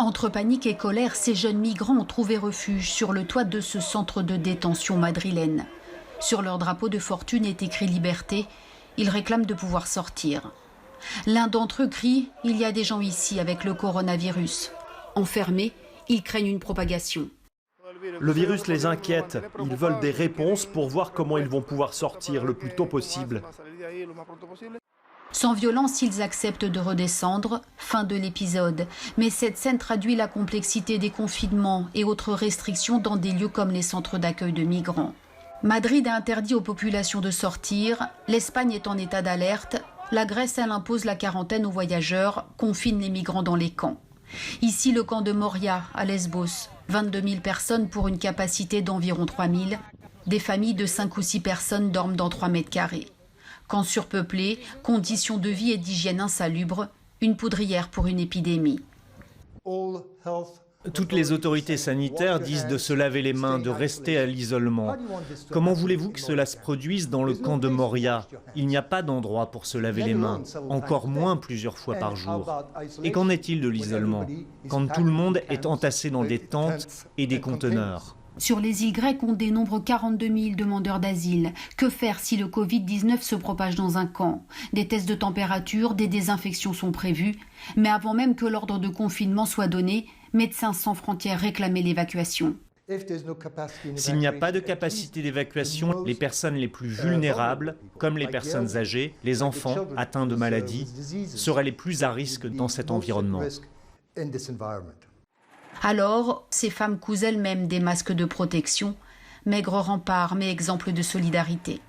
Entre panique et colère, ces jeunes migrants ont trouvé refuge sur le toit de ce centre de détention madrilène. Sur leur drapeau de fortune est écrit liberté. Ils réclament de pouvoir sortir. L'un d'entre eux crie « Il y a des gens ici avec le coronavirus ». Enfermés, ils craignent une propagation. Le virus les inquiète. Ils veulent des réponses pour voir comment ils vont pouvoir sortir le plus tôt possible. Sans violence, ils acceptent de redescendre. Fin de l'épisode. Mais cette scène traduit la complexité des confinements et autres restrictions dans des lieux comme les centres d'accueil de migrants. Madrid a interdit aux populations de sortir. L'Espagne est en état d'alerte. La Grèce, elle impose la quarantaine aux voyageurs, confine les migrants dans les camps. Ici, le camp de Moria, à Lesbos. 22 000 personnes pour une capacité d'environ 3 000. Des familles de 5 ou 6 personnes dorment dans 3 mètres carrés. Camps surpeuplés, conditions de vie et d'hygiène insalubres, une poudrière pour une épidémie. Toutes les autorités sanitaires disent de se laver les mains, de rester à l'isolement. Comment voulez-vous que cela se produise dans le camp de Moria? Il n'y a pas d'endroit pour se laver les mains, encore moins plusieurs fois par jour. Et qu'en est-il de l'isolement, quand tout le monde est entassé dans des tentes et des conteneurs? Sur les îles grecques, on dénombre 42 000 demandeurs d'asile. Que faire si le Covid-19 se propage dans un camp? Des tests de température, des désinfections sont prévus. Mais avant même que l'ordre de confinement soit donné, Médecins sans frontières réclamait l'évacuation. S'il n'y a pas de capacité d'évacuation, les personnes les plus vulnérables, comme les personnes âgées, les enfants atteints de maladies, seraient les plus à risque dans cet environnement. Alors, ces femmes cousent elles-mêmes des masques de protection, maigre rempart mais exemple de solidarité.